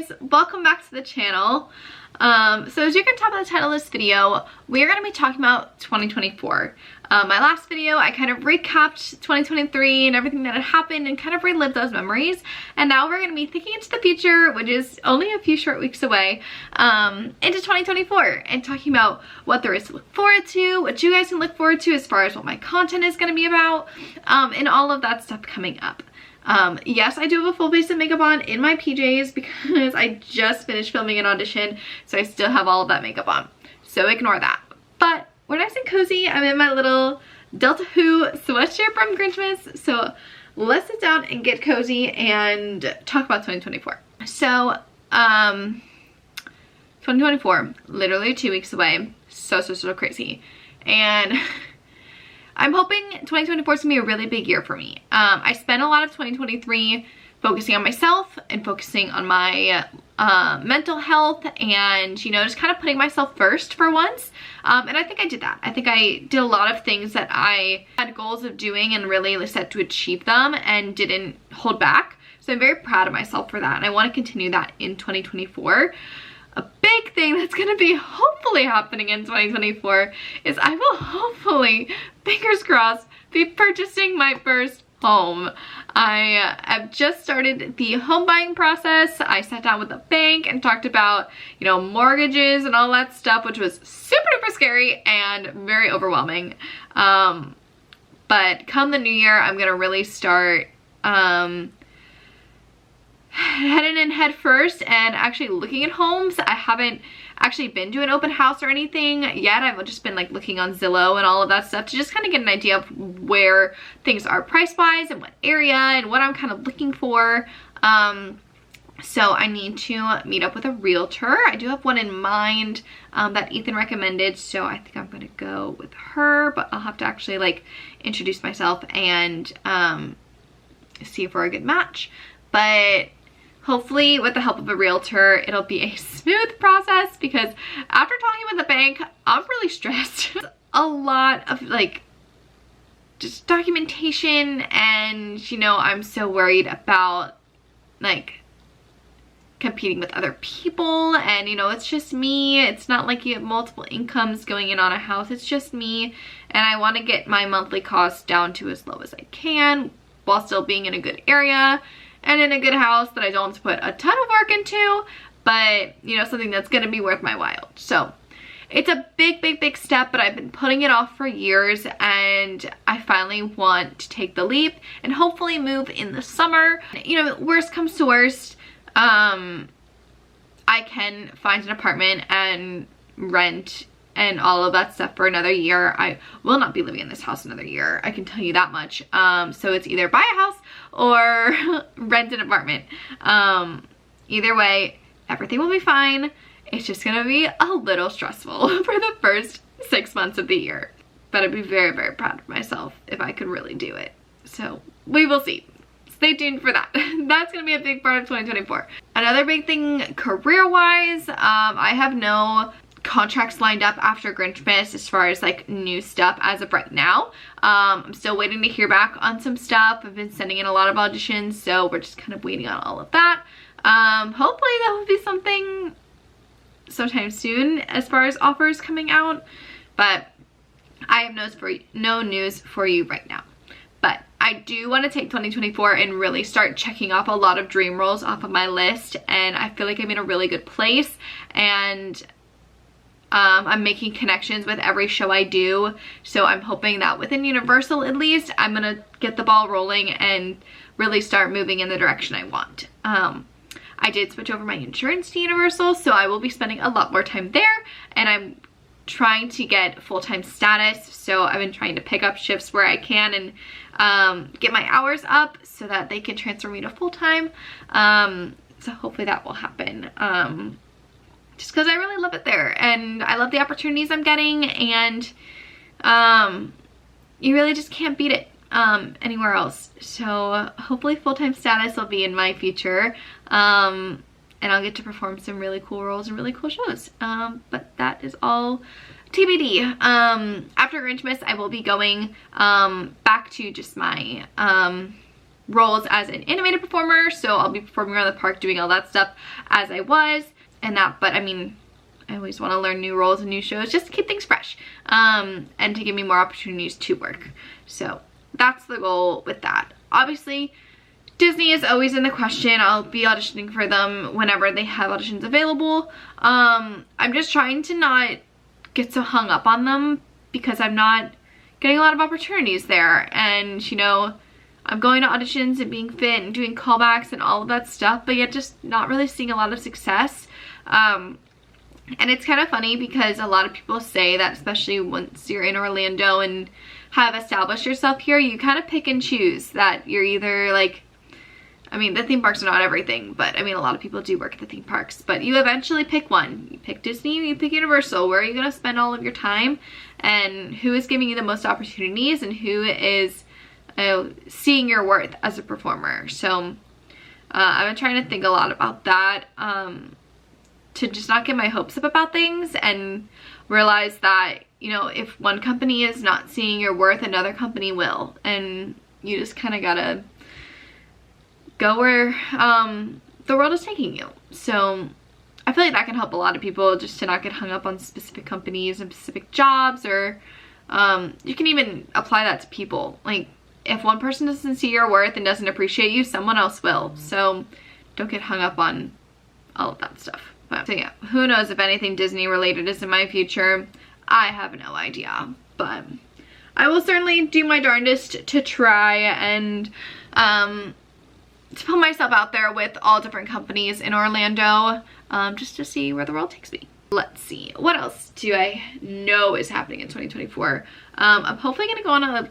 guys, welcome back to the channel. So as you can tell by the title of this video, we are going to be talking about 2024. My last video, I kind of recapped 2023 and everything that had happened and kind of relived those memories. And now we're going to be thinking into the future, which is only a few short weeks away, into 2024 and talking about what there is to look forward to, what you guys can look forward to as far as what my content is going to be about, and all of that stuff coming up. Yes, I do have a full face of makeup on in my PJs because I just finished filming an audition, so I still have all of that makeup on. So ignore that. But we're nice and cozy. I'm in my little Delta Who sweatshirt from Grinchmas. So let's sit down and get cozy and talk about 2024. So, 2024, literally 2 weeks away. So crazy. And I'm hoping 2024 is gonna be a really big year for me. I spent a lot of 2023 focusing on myself and focusing on my mental health and, you know, just kind of putting myself first for once. And I think I did that. I think I did a lot of things that I had goals of doing and really set to achieve them and didn't hold back. So I'm very proud of myself for that. And I want to continue that in 2024. A big thing that's going to be hopefully happening in 2024 is I will hopefully, fingers crossed, be purchasing my first home. I have just started the home buying process. I sat down with the bank and talked about, you know, mortgages and all that stuff, which was super duper scary and very overwhelming. But come the new year, I'm going to really start heading in head first and actually looking at homes. I haven't actually been to an open house or anything yet. I've just been like looking on Zillow and all of that stuff to just kind of get an idea of where things are price wise and what area and what I'm kind of looking for. So I need to meet up with a realtor. I do have one in mind that Ethan recommended, so I think I'm gonna go with her, but I'll have to actually like introduce myself and see if we're a good match. But hopefully with the help of a realtor, it'll be a smooth process because after talking with the bank, I'm really stressed. A lot of like just documentation and, you know, I'm so worried about like competing with other people and, you know, it's just me. It's not like you have multiple incomes going in on a house. It's just me, and I want to get my monthly costs down to as low as I can while still being in a good area and in a good house that I don't have to put a ton of work into, but, you know, something that's gonna be worth my while. So it's a big step, but I've been putting it off for years, and I finally want to take the leap and hopefully move in the summer. You know, worst comes to worst, I can find an apartment and rent and all of that stuff for another year. I will not be living in this house another year, I can tell you that much. So it's either buy a house or rent an apartment. Either way, everything will be fine. It's just gonna be a little stressful for the first 6 months of the year. But I'd be very proud of myself if I could really do it. So we will see. Stay tuned for that. That's gonna be a big part of 2024. Another big thing career-wise, I have no contracts lined up after Grinchmas as far as like new stuff as of right now. I'm still waiting to hear back on some stuff. I've been sending in a lot of auditions, so we're just kind of waiting on all of that. Hopefully that will be something sometime soon as far as offers coming out, but I have no news for you right now. But I do want to take 2024 and really start checking off a lot of dream roles off of my list, and I feel like I'm in a really good place, and I'm making connections with every show I do, so I'm hoping that within Universal at least, I'm gonna get the ball rolling and really start moving in the direction I want. I did switch over my insurance to Universal, so I will be spending a lot more time there, and I'm trying to get full-time status, so I've been trying to pick up shifts where I can and get my hours up so that they can transfer me to full-time. So hopefully that will happen. Just because I really love it there and I love the opportunities I'm getting, and you really just can't beat it anywhere else. So hopefully full-time status will be in my future, and I'll get to perform some really cool roles and really cool shows. But that is all TBD. After Grinchmas, I will be going back to just my roles as an animated performer, so I'll be performing around the park doing all that stuff as I was, and that, but I mean, I always want to learn new roles and new shows just to keep things fresh, and to give me more opportunities to work. So that's the goal with that. Obviously, Disney is always in the question. I'll be auditioning for them whenever they have auditions available. I'm just trying to not get so hung up on them because I'm not getting a lot of opportunities there, and you know, I'm going to auditions and being fit and doing callbacks and all of that stuff, but yet just not really seeing a lot of success. And it's kind of funny because a lot of people say that, especially once you're in Orlando and have established yourself here, you kind of pick and choose that you're either like, I mean, the theme parks are not everything, but I mean, a lot of people do work at the theme parks, but you eventually pick one. You pick Disney, you pick Universal. Where are you going to spend all of your time, and who is giving you the most opportunities, and who is seeing your worth as a performer. So I've been trying to think a lot about that, to just not get my hopes up about things and realize that, you know, if one company is not seeing your worth, another company will, and you just kind of gotta go where the world is taking you. So I feel like that can help a lot of people, just to not get hung up on specific companies and specific jobs, or you can even apply that to people. Like, if one person doesn't see your worth and doesn't appreciate you, someone else will. So don't get hung up on all of that stuff. But so yeah, who knows if anything Disney related is in my future. I have no idea, but I will certainly do my darndest to try and to put myself out there with all different companies in Orlando, just to see where the world takes me. Let's see, what else do I know is happening in 2024? I'm hopefully gonna go on a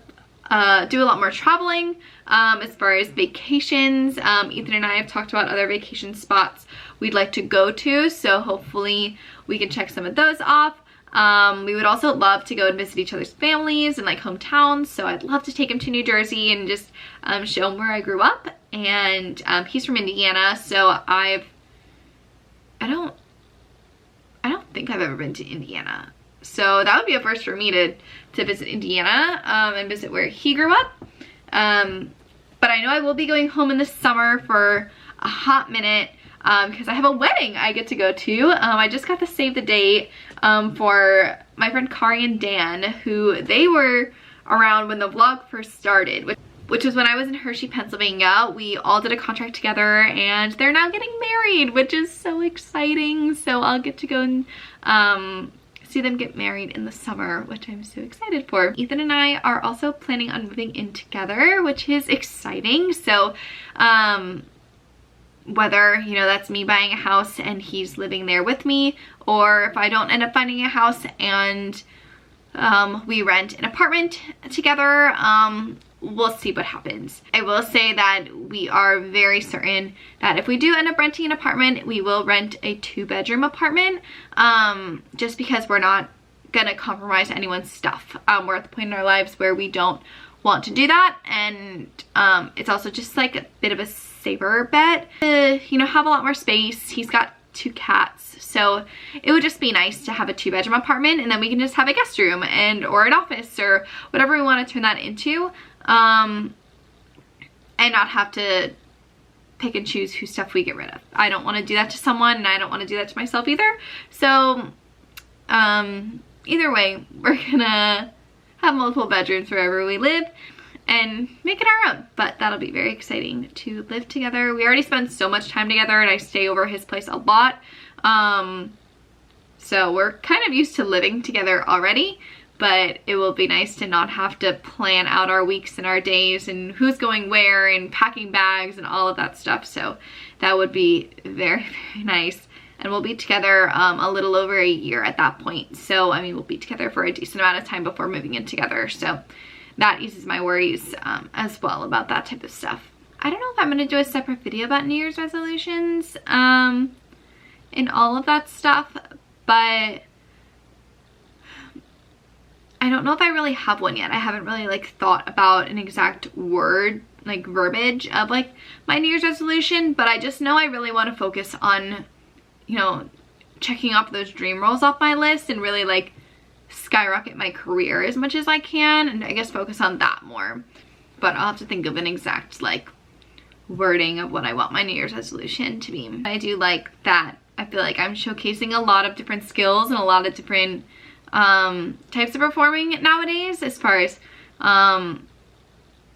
do a lot more traveling as far as vacations. Ethan and I have talked about other vacation spots we'd like to go to, so hopefully we can check some of those off. We would also love to go and visit each other's families and like hometowns, so I'd love to take him to New Jersey and just show him where I grew up. And he's from Indiana, so I don't think I've ever been to Indiana, so that would be a first for me to visit Indiana and visit where he grew up. But I know I will be going home in the summer for a hot minute because I have a wedding I get to go to. I just got to save the date for my friend Kari and Dan, who they were around when the vlog first started, which was when I was in Hershey, Pennsylvania. We all did a contract together and they're now getting married, which is so exciting. So I'll get to go and see them get married in the summer, which I'm so excited for. Ethan and I are also planning on moving in together, which is exciting. So whether, you know, that's me buying a house and he's living there with me, or if I don't end up finding a house and we rent an apartment together, we'll see what happens. I will say that we are very certain that if we do end up renting an apartment, we will rent a 2-bedroom apartment, just because we're not gonna compromise anyone's stuff. We're at the point in our lives where we don't want to do that, and it's also just like a bit of a safer bet to, you know, have a lot more space. He's got 2 cats, so it would just be nice to have a 2-bedroom apartment, and then we can just have a guest room and or an office or whatever we want to turn that into, and not have to pick and choose whose stuff we get rid of. I don't want to do that to someone, and I don't want to do that to myself either. So either way, we're gonna have multiple bedrooms wherever we live and make it our own. But that'll be very exciting to live together. We already spend so much time together, and I stay over his place a lot, so we're kind of used to living together already. But it will be nice to not have to plan out our weeks and our days and who's going where and packing bags and all of that stuff. So that would be very, very nice. And we'll be together a little over a year at that point. So, I mean, we'll be together for a decent amount of time before moving in together. So that eases my worries as well about that type of stuff. I don't know if I'm going to do a separate video about New Year's resolutions and all of that stuff, but I don't know if I really have one yet. I haven't really like thought about an exact word, like verbiage of like my New Year's resolution, but I just know I really want to focus on, you know, checking off those dream roles off my list and really like skyrocket my career as much as I can, and I guess focus on that more. But I'll have to think of an exact like wording of what I want my New Year's resolution to be. I do like that. I feel like I'm showcasing a lot of different skills and a lot of different types of performing nowadays, as far as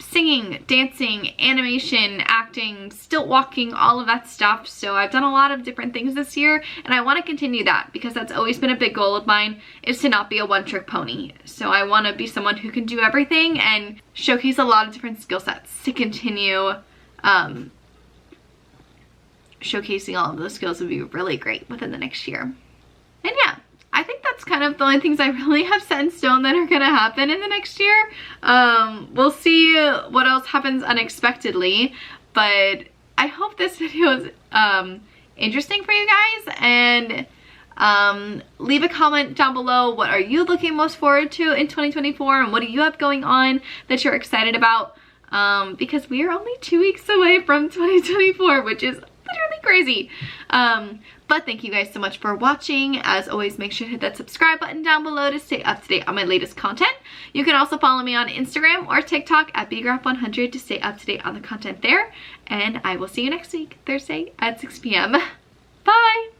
singing, dancing, animation, acting, stilt walking, all of that stuff. So I've done a lot of different things this year, and I want to continue that because that's always been a big goal of mine, is to not be a one-trick pony. So I want to be someone who can do everything and showcase a lot of different skill sets to continue showcasing all of those skills would be really great within the next year. And yeah, I think that's kind of the only things I really have set in stone that are gonna happen in the next year. We'll see what else happens unexpectedly, but I hope this video is interesting for you guys, and leave a comment down below. What are you looking most forward to in 2024, and what do you have going on that you're excited about? Because we are only 2 weeks away from 2024, which is literally crazy. But thank you guys so much for watching. As always, make sure to hit that subscribe button down below to stay up to date on my latest content. You can also follow me on Instagram or TikTok at bgraph100 to stay up to date on the content there. And I will see you next week, Thursday at 6 p.m. Bye!